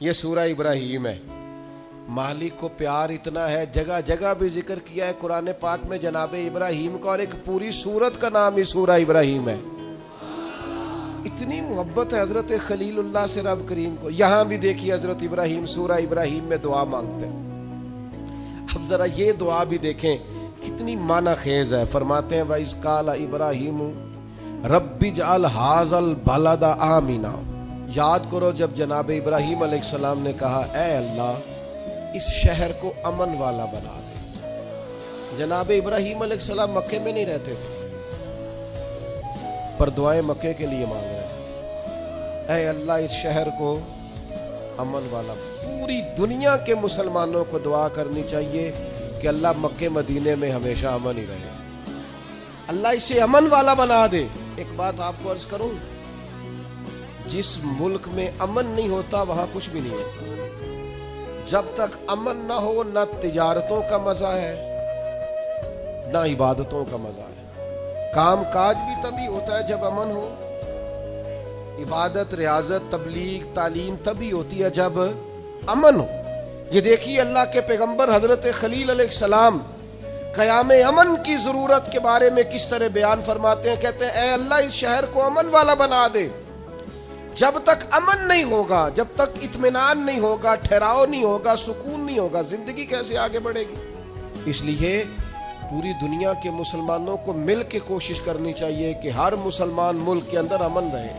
یہ سورہ ابراہیم ہے. مالک کو پیار اتنا ہے, جگہ جگہ بھی ذکر کیا ہے قرآن پاک میں جناب ابراہیم کا, اور ایک پوری سورت کا نام ہی سورہ ابراہیم ہے. اتنی محبت ہے حضرت خلیل اللہ سے رب کریم کو. یہاں بھی دیکھیے حضرت ابراہیم سورہ ابراہیم میں دعا مانگتے ہیں. اب ذرا یہ دعا بھی دیکھیں کتنی معنی خیز ہے. فرماتے ہیں وَإِذْ قَالَ إِبْرَاهِيمُ رَبِّ اجْعَلْ هَٰذَا الْبَلَدَ آمِنًا. یاد کرو جب جناب ابراہیم علیہ السلام نے کہا اے اللہ اس شہر کو امن والا بنا دے. جناب ابراہیم علیہ السلام مکے میں نہیں رہتے تھے, پر دعائیں مکے کے لیے مانگ رہے ہیں. اے اللہ اس شہر کو امن والا. پوری دنیا کے مسلمانوں کو دعا کرنی چاہیے کہ اللہ مکے مدینے میں ہمیشہ امن ہی رہے, اللہ اسے امن والا بنا دے. ایک بات آپ کو عرض کروں, جس ملک میں امن نہیں ہوتا وہاں کچھ بھی نہیں ہوتا. جب تک امن نہ ہو نہ تجارتوں کا مزہ ہے نہ عبادتوں کا مزہ ہے. کام کاج بھی تبھی ہوتا ہے جب امن ہو. عبادت, ریاضت, تبلیغ, تعلیم تبھی ہوتی ہے جب امن ہو. یہ دیکھیے اللہ کے پیغمبر حضرت خلیل علیہ السلام قیام امن کی ضرورت کے بارے میں کس طرح بیان فرماتے ہیں. کہتے ہیں اے اللہ اس شہر کو امن والا بنا دے. جب تک امن نہیں ہوگا, جب تک اطمینان نہیں ہوگا, ٹھہراؤ نہیں ہوگا, سکون نہیں ہوگا, زندگی کیسے آگے بڑھے گی. اس لیے پوری دنیا کے مسلمانوں کو مل کے کوشش کرنی چاہیے کہ ہر مسلمان ملک کے اندر امن رہے.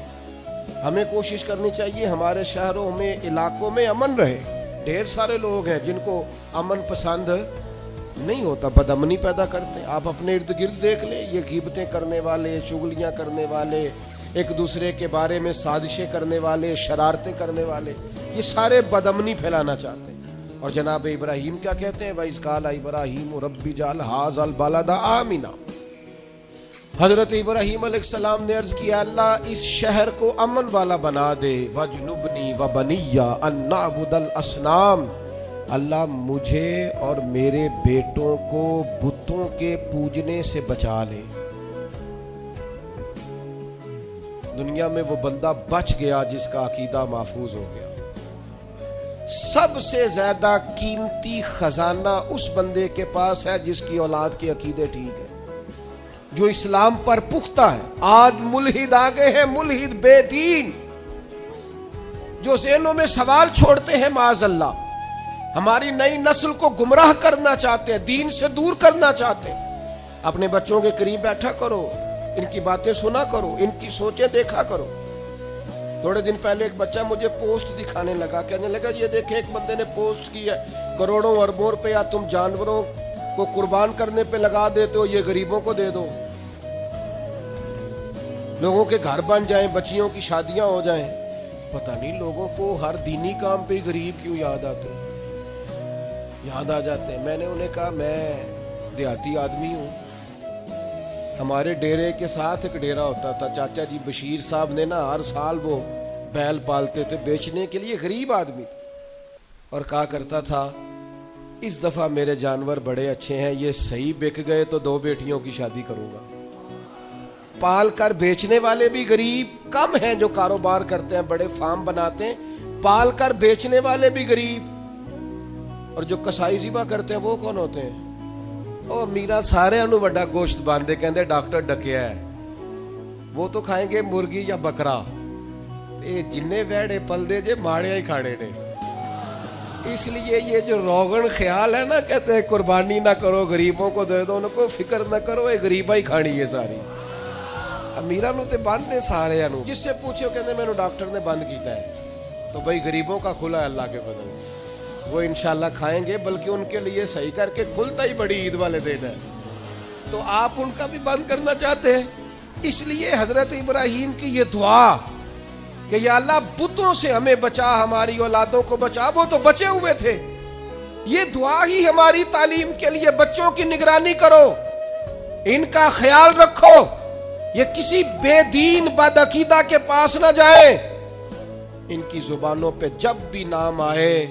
ہمیں کوشش کرنی چاہیے ہمارے شہروں میں, علاقوں میں امن رہے. ڈھیر سارے لوگ ہیں جن کو امن پسند نہیں ہوتا, بدامنی پیدا کرتے. آپ اپنے ارد گرد دیکھ لیں, یہ غیبتیں کرنے والے, چغلیاں کرنے والے, ایک دوسرے کے بارے میں سازشیں کرنے والے, شرارتیں کرنے والے, یہ سارے بدامنی پھیلانا چاہتے ہیں. اور جناب ابراہیم کیا کہتے ہیں وَإِذْ قَالَ إِبْرَاهِيمُ رَبِّ اجْعَلْ هَٰذَا الْبَلَدَ آمِنًا. حضرت ابراہیم علیہ السلام نے عرض کیا اللہ اس شہر کو امن والا بنا دے. وَاجْنُبْنِي وَبَنِيَّ أَن نَّعْبُدَ الْأَصْنَامَ. اللہ مجھے اور میرے بیٹوں کو بتوں کے پوجنے سے بچا لے. دنیا میں وہ بندہ بچ گیا جس کا عقیدہ محفوظ ہو گیا. سب سے زیادہ قیمتی خزانہ اس بندے کے پاس ہے جس کی اولاد کے عقیدے ٹھیک ہے, جو اسلام پر پختہ ہے. آج ملحد آگے ہیں, ملحد بے دین, جو ذہنوں میں سوال چھوڑتے ہیں معاذ اللہ, ہماری نئی نسل کو گمراہ کرنا چاہتے ہیں, دین سے دور کرنا چاہتے ہیں. اپنے بچوں کے قریب بیٹھا کرو, ان کی باتیں سنا کرو, ان کی سوچیں دیکھا کرو. تھوڑے دن پہلے ایک بچہ مجھے پوسٹ دکھانے لگا, کہنے لگا یہ دیکھیں ایک بندے نے پوسٹ کی ہے, کروڑوں اربوں روپیہ تم جانوروں کو قربان کرنے پہ لگا دیتے ہو, یہ غریبوں کو دے دو, لوگوں کے گھر بن جائیں, بچیوں کی شادیاں ہو جائیں. پتہ نہیں لوگوں کو ہر دینی کام پہ غریب کیوں یاد آتے ہیں. میں نے انہیں کہا میں دیہاتی آدمی ہوں, ہمارے ڈیرے کے ساتھ ایک ڈیرا ہوتا تھا, چاچا جی بشیر صاحب نے نا ہر سال وہ بیل پالتے تھے بیچنے کے لیے, غریب آدمی تھے, اور کہا کرتا تھا اس دفعہ میرے جانور بڑے اچھے ہیں, یہ صحیح بک گئے تو 2 بیٹیوں کی شادی کروں گا. پال کر بیچنے والے بھی غریب کم ہیں, جو کاروبار کرتے ہیں, بڑے فارم بناتے ہیں, پال کر بیچنے والے بھی غریب. اور جو کسائی ذبح کرتے ہیں وہ کون ہوتے ہیں؟ او میرا سارے انو بڑا گوشت باندھے کہندے ڈاکٹر ڈکیا ہے, وہ تو کھائیں گے مرغی یا بکرا, جننے ویڑے پل دے جے ماڑے ہی کھانے نے. اس لیے یہ جو روغن خیال ہے نا, کہتے ہیں قربانی نہ کرو غریبوں کو دے دو, ان کو فکر نہ کرو, یہ غریبہ ہی کھانی ہے ساری. امیرہ نو تے بند دے سارے انو, جس سے پوچھو کہندے میں نو ڈاکٹر نے بند کیتا ہے, تو بھائی غریبوں کا کھلا ہے اللہ کے فضل سے, وہ انشاءاللہ کھائیں گے, بلکہ ان کے لیے صحیح کر کے کھلتا ہی بڑی عید والے دن ہے. تو آپ ان کا بھی بند کرنا چاہتے ہیں. اس لیے حضرت ابراہیم کی یہ دعا کہ یا اللہ بتوں سے ہمیں بچا, ہماری اولادوں کو بچا, وہ تو بچے ہوئے تھے. یہ دعا ہی ہماری تعلیم کے لیے. بچوں کی نگرانی کرو, ان کا خیال رکھو, یہ کسی بے دین بد عقیدہ کے پاس نہ جائیں. ان کی زبانوں پہ جب بھی نام آئے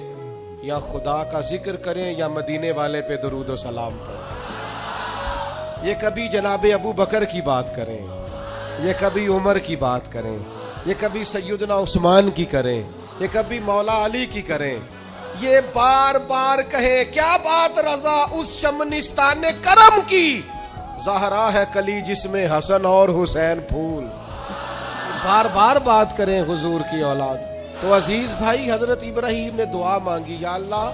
یا خدا کا ذکر کریں یا مدینے والے پہ درود و سلام پڑھیں. یہ کبھی جناب ابو بکر کی بات کریں, یہ کبھی عمر کی بات کریں, یہ کبھی سیدنا عثمان کی کریں, یہ کبھی مولا علی کی کریں، یہ بار بار کہیں کیا بات رضا اس شمنستان کرم کی، زہرا ہے کلی جس میں حسن اور حسین پھول، بار بار بات کریں حضور کی اولاد۔ تو عزیز بھائی، حضرت ابراہیم نے دعا مانگی، یا اللہ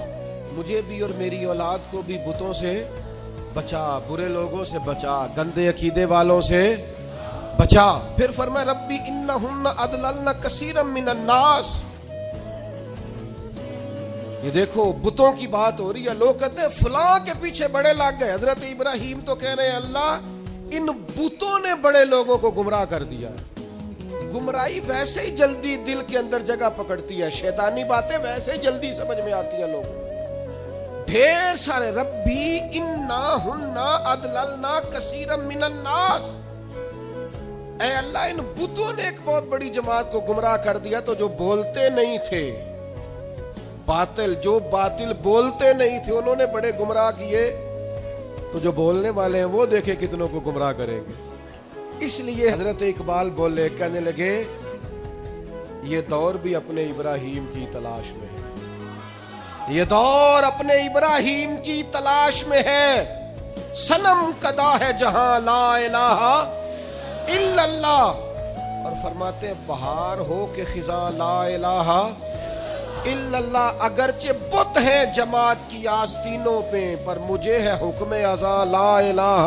مجھے بھی اور میری اولاد کو بھی بتوں سے بچا، برے لوگوں سے بچا، گندے عقیدے والوں سے بچا۔ پھر فرمایا ربی انہن اضللن کثیرا من الناس۔ یہ دیکھو بتوں کی بات ہو رہی ہے، لوگ کہتے ہیں فلاں کے پیچھے بڑے لگ گئے، حضرت ابراہیم تو کہہ رہے ہیں اللہ ان بتوں نے بڑے لوگوں کو گمراہ کر دیا۔ گمراہی ویسے ہی جلدی دل کے اندر جگہ پکڑتی ہے، شیطانی باتیں ویسے ہی جلدی سمجھ میں آتی ہیں لوگوں، ڈھیر سارے ربی انہن اضللن کثیرا من الناس، اے اللہ ان بتوں نے ایک بہت بڑی جماعت کو گمراہ کر دیا۔ تو جو بولتے نہیں تھے باطل، جو باطل بولتے نہیں تھے انہوں نے بڑے گمراہ کیے، تو جو بولنے والے ہیں وہ دیکھیں کتنوں کو گمراہ کریں گے۔ اس لیے حضرت اقبال بولے، کہنے لگے یہ دور بھی اپنے ابراہیم کی تلاش میں ہے، یہ دور اپنے ابراہیم کی تلاش میں ہے، صنم کدا ہے جہاں لا الہ الا اللہ، اور فرماتے ہیں بہار ہو کہ خزاں لا الہ الا اللہ، اگرچہ بت ہیں جماعت کی آستینوں پہ پر مجھے ہے حکم ازاں لا الہ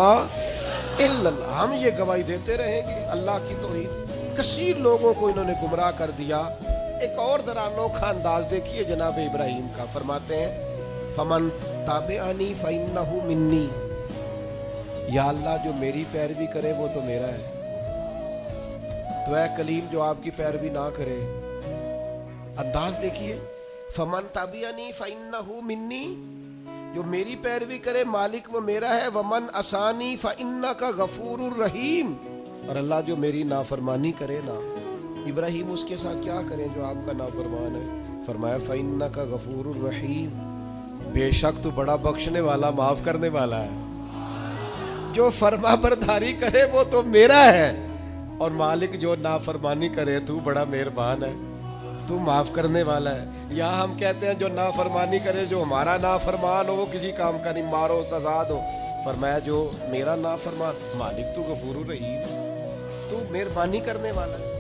الا اللہ۔ ہم یہ گواہی دیتے رہیں گے اللہ کی توحید۔ کثیر لوگوں کو انہوں نے گمراہ کر دیا۔ ایک اور ذرا انوکھا انداز دیکھیے جناب ابراہیم کا، فرماتے ہیں فمن تابعنی فانہ منی، یا اللہ جو میری پیروی کرے وہ تو میرا ہے، تو اے کلیم جو آپ کی پیروی نہ کرے، انداز دیکھیے، فمن تابعنی فانہ منی، جو میری پیروی کرے مالک وہ میرا ہے، ومن عصانی فانک غفور الرحیم، اور اللہ جو میری نافرمانی کرے نا، ابراہیم اس کے ساتھ کیا کریں جو آپ کا نافرمان ہے؟ فرمایا فانک غفور الرحیم، بے شک تو بڑا بخشنے والا معاف کرنے والا ہے، جو فرما برداری کرے وہ تو میرا ہے، اور مالک جو نافرمانی کرے تو بڑا مہربان ہے، تو معاف کرنے والا ہے۔ یہاں ہم کہتے ہیں جو نافرمانی کرے، جو ہمارا نافرمان ہو وہ کسی کام کا نہیں، مارو سزا دو۔ فرمایا جو میرا نافرمان، مالک تو غفور الرحیم، تو مہربانی کرنے والا ہے۔